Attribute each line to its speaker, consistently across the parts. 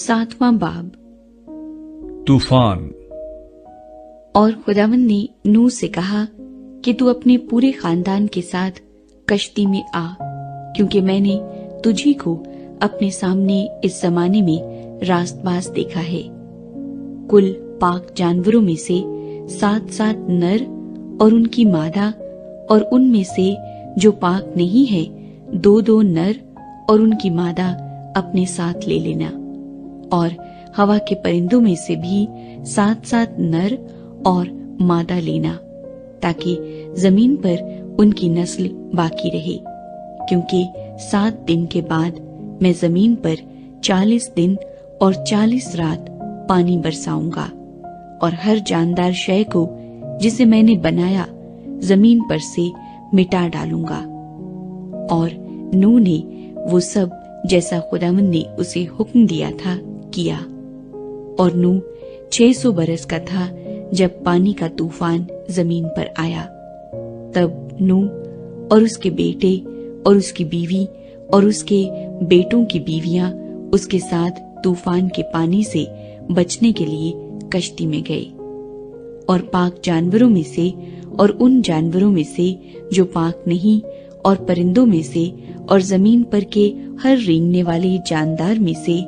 Speaker 1: 7वां बाब।
Speaker 2: तूफान।
Speaker 1: और खुदावंद ने नूह से कहा कि तू अपने पूरे खानदान के साथ कश्ती में आ, क्योंकि मैंने तुझी को अपने सामने इस जमाने में रास्तबाज देखा है। कुल पाक जानवरों में से 7-7 नर और उनकी मादा, और उनमें से जो पाक नहीं है 2-2 नर और उनकी मादा अपने साथ ले लेना। और हवा के परिंदों में से भी 7-7 नर और मादा लेना, ताकि जमीन पर उनकी नस्ल बाकी रहे। क्योंकि 7 दिन के बाद मैं जमीन पर 40 दिन और 40 रात पानी बरसाऊंगा, और हर जानदार शय को जिसे मैंने बनाया जमीन पर से मिटा डालूंगा। और नूह ने वो सब जैसा खुदावंद ने उसे हुक्म दिया था किया। और नूह 600 बरस का था जब पानी का तूफान जमीन पर आया। तब नूह और उसके बेटे और उसकी बीवी और उसके बेटों की बीवियां उसके साथ तूफान के पानी से बचने के लिए कश्ती में गए। और पाक जानवरों में से और उन जानवरों में से जो पाक नहीं, और परिंदों में से और जमीन पर के हर रेंगने वाले जानदार में से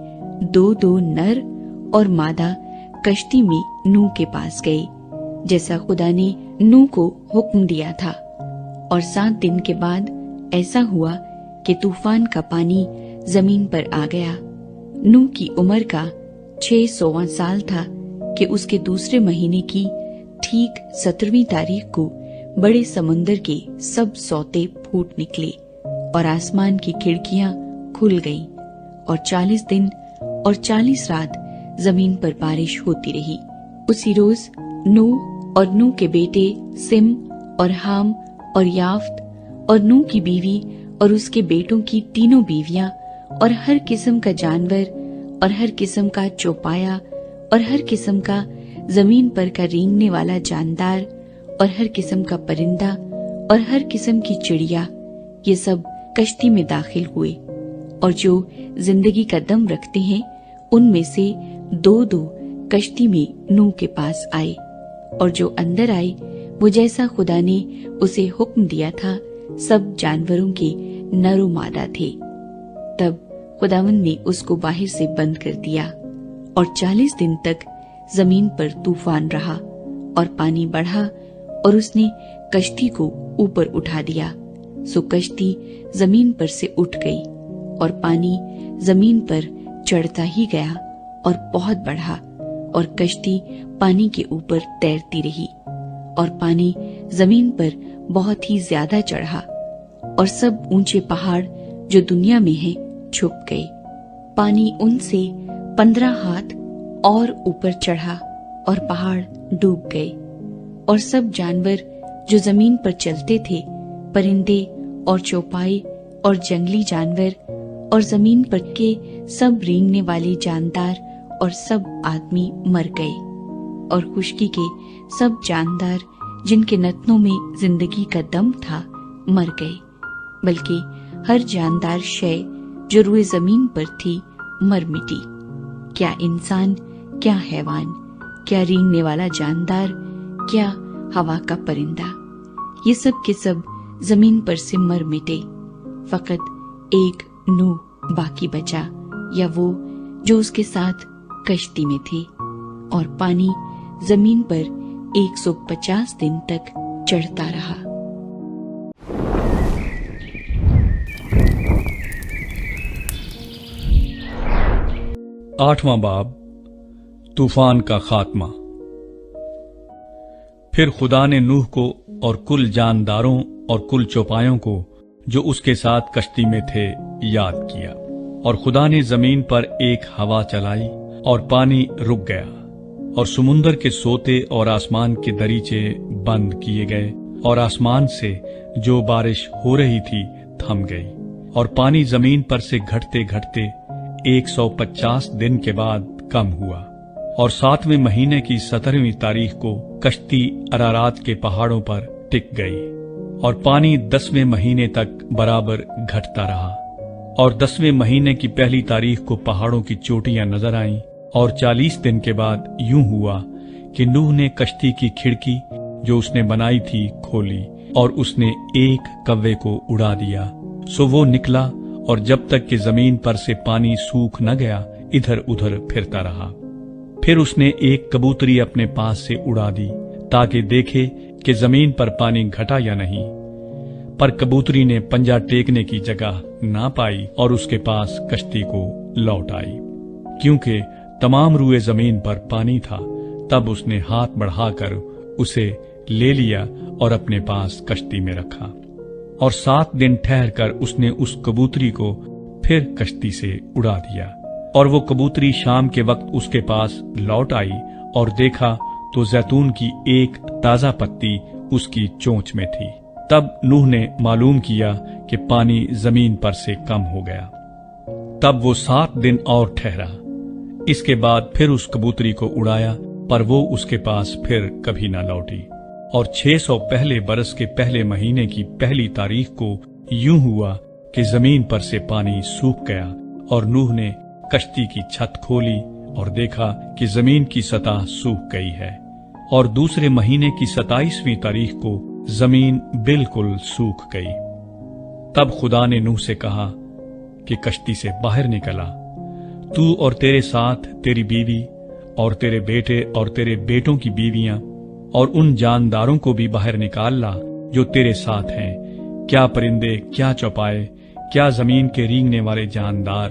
Speaker 1: 2-2 नर और मादा कश्ती में नूह के पास गए, जैसा खुदा ने नूह को हुक्म दिया था। और 7 दिन के बाद ऐसा हुआ कि तूफान का पानी जमीन पर आ गया। नूह की उम्र का 600वां साल था कि उसके दूसरे महीने की ठीक 17वीं तारीख को बड़े समुंदर के सब सौते फूट निकले, और आसमान की खिड़कियां खुल गईं, और 40 दिन और 40 रात जमीन पर बारिश होती रही। उसी रोज नूह और नूह के बेटे सिम और हाम और याफ्त और नूह की बीवी और उसके बेटों की तीनों बीवियां, और हर किस्म का जानवर और हर किस्म का चौपाया और हर किस्म का जमीन पर का रेंगने वाला जानदार और हर किस्म का परिंदा और हर किस्म की चिड़िया, ये सब कश्ती में दाखिल हुए। और जो जिंदगी का दम रखते हैं उनमें से 2-2 कश्ती में नूह के पास आए। और जो अंदर आए वो जैसा खुदा ने उसे हुक्म दिया था सब जानवरों के नर और मादा थे। तब खुदावंद ने उसको बाहर से बंद कर दिया, और 40 दिन तक जमीन पर तूफान रहा, और पानी बढ़ा, और उसने कश्ती को ऊपर उठा दिया। सो कश्ती जमीन पर से उठ गई, और पानी जमीन पर चढ़ता ही गया और बहुत बढ़ा, और कश्ती पानी के ऊपर तैरती रही। और पानी जमीन पर बहुत ही ज्यादा चढ़ा, और सब ऊंचे पहाड़ जो दुनिया में हैं छुप गए। पानी उनसे 15 हाथ और ऊपर चढ़ा, और पहाड़ डूब गए। और सब जानवर जो जमीन पर चलते थे, परिंदे और चौपाई और जंगली जानवर और जमीन पर के सब रेंगने वाले जानदार और सब आदमी मर गए। और खुशकी के सब जानदार जिनके नथनों में जिंदगी का दम था मर गए, बल्कि हर जानदार शय जो रुए जमीन पर थी मर मिटी। क्या इंसान, क्या हैवान, क्या रेंगने वाला जानदार, क्या हवा का परिंदा, ये सब के सब जमीन पर से मर मिटे। फकत एक नूह बाकी बचा, या वो जो उसके साथ कश्ती में थे। और पानी जमीन पर 150 दिन तक चढ़ता रहा।
Speaker 2: आठवां बाब। तूफान का खात्मा। फिर खुदा ने नूह को और कुल जानदारों और कुल चौपायों को जो उसके साथ कश्ती में थे याद किया। और खुदा ने जमीन पर एक हवा चलाई, और पानी रुक गया, और समुंदर के सोते और आसमान के दरीचे बंद किए गए, और आसमान से जो बारिश हो रही थी थम गई। और पानी जमीन पर से घटते घटते 150 दिन के बाद कम हुआ। और 7वें महीने की 17वीं तारीख को कश्ती अरारात के पहाड़ों पर टिक गई, और पानी 10वें महीने तक बराबर घटता रहा। اور 10वें महीने की पहली तारीख को पहाड़ों की चोटियां नजर आईं, और 40 दिन के बाद यूं हुआ कि नूह ने कश्ती की खिड़की जो उसने बनाई थी खोली, और उसने एक कव्वे को उड़ा दिया। सो वो निकला और जब तक कि जमीन पर से पानी सूख न गया इधर उधर फिरता रहा। फिर उसने एक कबूतरी अपने पास से उड़ा दी ताकि देखे कि जमीन पर पानी घटा या नहीं, पर कबूतरी ने पंजा टेकने की जगह ना पाई और उसके पास कश्ती को लौट आई। क्योंकि तमाम रुए जमीन पर पानी था, तब उसने हाथ बढ़ाकर उसे ले लिया और अपने पास कश्ती में रखा। और 7 दिन ठहर कर उसने उस कबूतरी को फिर कश्ती से उड़ा दिया। और वो कबूतरी शाम के वक्त उसके पास लौट आई और देखा तो जैतून की एक ताजा पत्ती उसकी चोंच में थी। तब नूह ने मालूम किया कि पानी जमीन पर से कम हो गया। तब वो 7 दिन और ठहरा। इसके बाद फिर उस कबूतरी को उड़ाया, पर वो उसके पास फिर कभी न लौटी। और 600 पहले बरस के पहले महीने की पहली तारीख को यूं हुआ कि जमीन पर से पानी सूख गया, और नूह ने कश्ती की छत खोली और देखा कि जमीन की सतह सूख गई है। और दूसरे महीने की 27वीं तारीख को जमीन बिल्कुल सूख गई। तब खुदा ने नूह से कहा कि कश्ती से बाहर निकला, तू और तेरे साथ तेरी बीवी और तेरे बेटे और तेरे बेटों की बीवियां और उन जानदारों को भी बाहर निकाल ला जो तेरे साथ हैं, क्या परिंदे, क्या चौपाए, क्या जमीन के रेंगने वाले जानदार,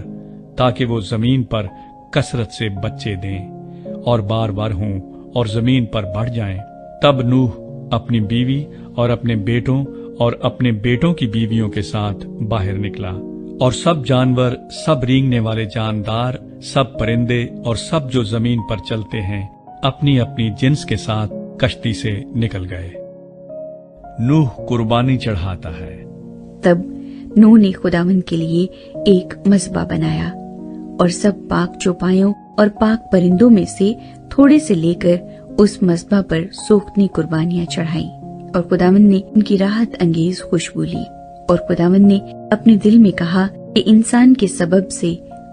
Speaker 2: ताकि वो जमीन पर कसरत से बच्चे दें और बार बार हों और जमीन पर बढ़ जाएं। तब नूह अपनी बीवी और अपने बेटों और अपने बेटों की बीवियों के साथ बाहर निकला, और सब जानवर, सब रेंगने वाले जानदार, सब परिंदे और सब जो जमीन पर चलते हैं अपनी अपनी जिन्स के साथ कश्ती से निकल गए। नूह कुर्बानी चढ़ाता है।
Speaker 1: तब नूह ने खुदावंद के लिए एक मज़बा बनाया और सब पाक चौपायों और पाक परिंदों में से थोड़े से लेकर उस मज़बा पर सोख्तनी कुर्बानियां चढ़ाई। और खुदावंद ने उनकी राहत अंगेज खुशबू ली। और खुदावंद ने अपने दिल में कहा कि इंसान के सबब से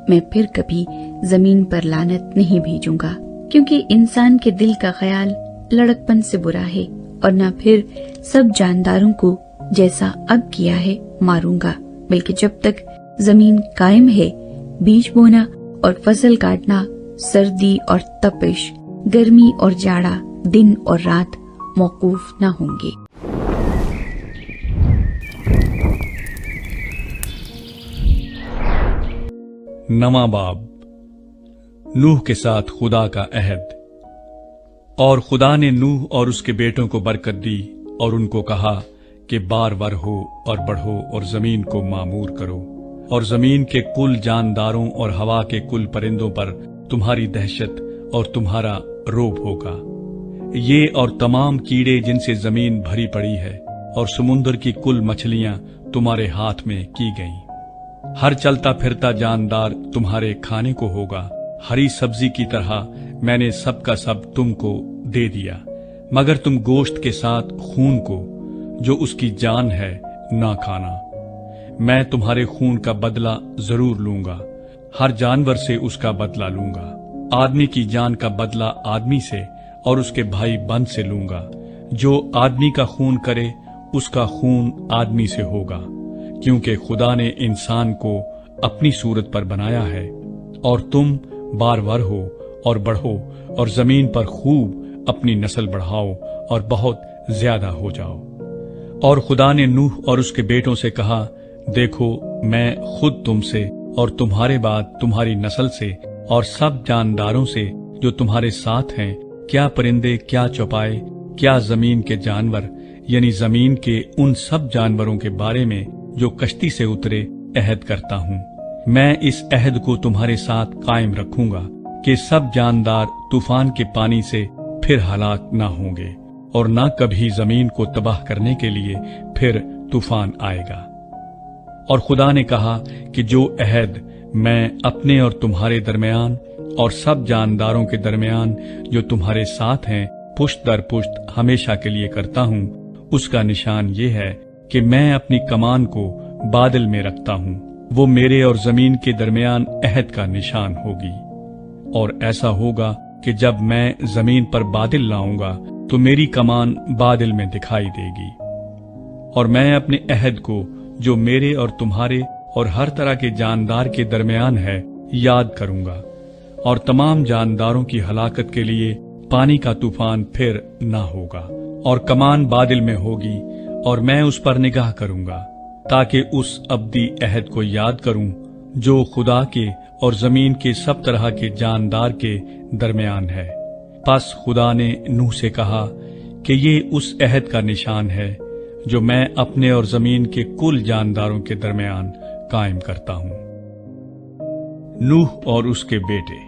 Speaker 1: मैं फिर कभी जमीन पर लानत नहीं भेजूंगा, क्योंकि इंसान के दिल का ख्याल लड़कपन से बुरा है, और न फिर सब जानदारों को जैसा अब किया है मारूंगा, बल्कि जब तक जमीन कायम है बीज बोना और फसल काटना, सर्दी और तपिश, गर्मी और जाड़ा, दिन और रात मौकूफ न होंगे।
Speaker 2: नवा बाब, नूह के साथ खुदा का अहद। और खुदा ने नूह और उसके बेटों को बरकत दी और उनको कहा कि बार हो और बढ़ो और जमीन को मामूर करो, और जमीन के कुल जानदारों और हवा के कुल परिंदों पर तुम्हारी दहशत और तुम्हारा रोब होगा। ये और तमाम कीड़े जिनसे जमीन भरी पड़ी है, और समुद्र की कुल मछलियां तुम्हारे हाथ में की गईं। हर चलता फिरता जानदार तुम्हारे खाने को होगा। हरी सब्जी की तरह मैंने सब का सब तुमको दे दिया, मगर तुम गोश्त के साथ खून को जो उसकी जान है ना खाना। मैं तुम्हारे खून का बदला जरूर लूंगा, हर जानवर से उसका बदला लूंगा। आदमी की जान का बदला आदमी से और उसके भाई बंद से लूंगा। जो आदमी का खून करे उसका खून आदमी से होगा, क्योंकि खुदा ने इंसान को अपनी सूरत पर बनाया है। और तुम बारवर हो और बढ़ो और जमीन पर खूब अपनी नस्ल बढ़ाओ और बहुत ज्यादा हो जाओ। और खुदा ने नूह और उसके बेटों से कहा, देखो मैं खुद तुमसे और तुम्हारे बाद तुम्हारी नस्ल से और सब जानदारों से जो तुम्हारे साथ हैं, क्या परिंदे, क्या चौपाए, क्या जमीन के जानवर, यानी जमीन के उन सब जानवरों के बारे में जो कश्ती से उतरे, अहद करता हूँ। मैं इस अहद को तुम्हारे साथ कायम रखूंगा कि सब जानदार तूफान के पानी से फिर हलाक ना होंगे, और ना कभी जमीन को तबाह करने के लिए फिर तूफान आएगा। और खुदा ने कहा कि जो अहद मैं अपने और तुम्हारे दरमियान और सब जानदारों के दरमियान जो तुम्हारे साथ हैं पुश्त दर पुश्त हमेशा के लिए करता हूँ, उसका निशान ये है कि मैं अपनी कमान को बादल में रखता हूँ وہ میرے اور زمین کے درمیان عہد کا نشان ہوگی، اور ایسا ہوگا کہ جب میں زمین پر بادل لاؤں گا تو میری کمان بادل میں دکھائی دے گی، اور میں اپنے عہد کو جو میرے اور تمہارے اور ہر طرح کے جاندار کے درمیان ہے یاد کروں گا، اور تمام جانداروں کی ہلاکت کے لیے پانی کا طوفان پھر نہ ہوگا، اور کمان بادل میں ہوگی، اور میں اس پر نگاہ کروں گا تاکہ اس ابدی عہد کو یاد کروں جو خدا کے اور زمین کے سب طرح کے جاندار کے درمیان ہے۔ پس خدا نے نوح سے کہا کہ یہ اس عہد کا نشان ہے جو میں اپنے اور زمین کے کل جانداروں کے درمیان قائم کرتا ہوں۔ نوح اور اس کے بیٹے۔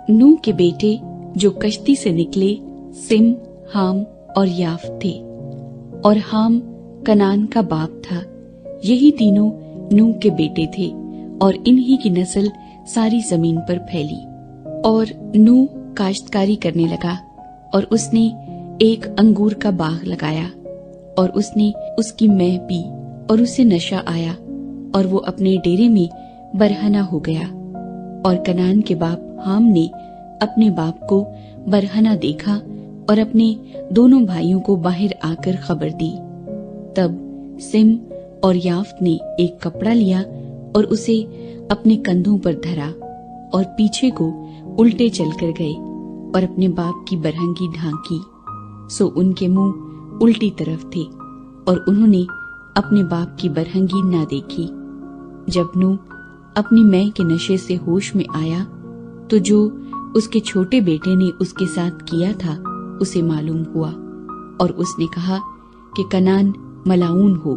Speaker 1: نوح کے بیٹے جو کشتی سے نکلے سم، حام اور یافت تھے، اور حام کنعان کا باپ تھا۔ یہی تینوں نوح کے بیٹے تھے، اور انہی کی نسل ساری زمین پر پھیلی۔ اور نوح کاشتکاری کرنے لگا، اور اس نے ایک انگور کا باغ لگایا، اور اس نے اس کی مہ پی، اور اسے نشہ آیا، اور وہ اپنے ڈیرے میں برہنہ ہو گیا۔ اور کنعان کے باپ حام نے اپنے باپ کو برہنہ دیکھا، اور اپنے دونوں بھائیوں کو باہر آ کر خبر دی۔ تب سم اور یافت نے ایک کپڑا لیا اور اسے اپنے کندھوں پر دھرا، اور پیچھے کو الٹے چل کر گئے، اور اپنے باپ کی برہنگی ڈھانکی، سو ان کے منہ الٹی طرف تھے، اور انہوں نے اپنے باپ کی برہنگی نہ دیکھی۔ جب نوح اپنی مے کے نشے سے ہوش میں آیا تو جو اس کے چھوٹے بیٹے نے اس کے ساتھ کیا تھا اسے معلوم ہوا، اور اس نے کہا کہ کنعان ملعون ہو،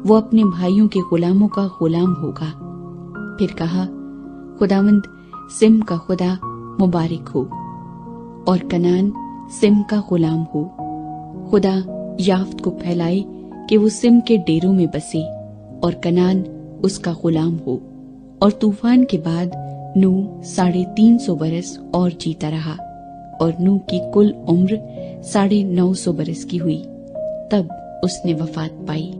Speaker 1: وہ اپنے بھائیوں کے غلاموں کا غلام ہوگا۔ پھر کہا، خداوند سم کا خدا مبارک ہو، اور کنعان سم کا غلام ہو۔ خدا یافت کو پھیلائے کہ وہ سم کے ڈیروں میں بسے، اور کنعان اس کا غلام ہو۔ اور طوفان کے بعد نوح 350 برس اور جیتا رہا، اور نوح کی کل عمر 950 برس کی ہوئی، تب اس نے وفات پائی۔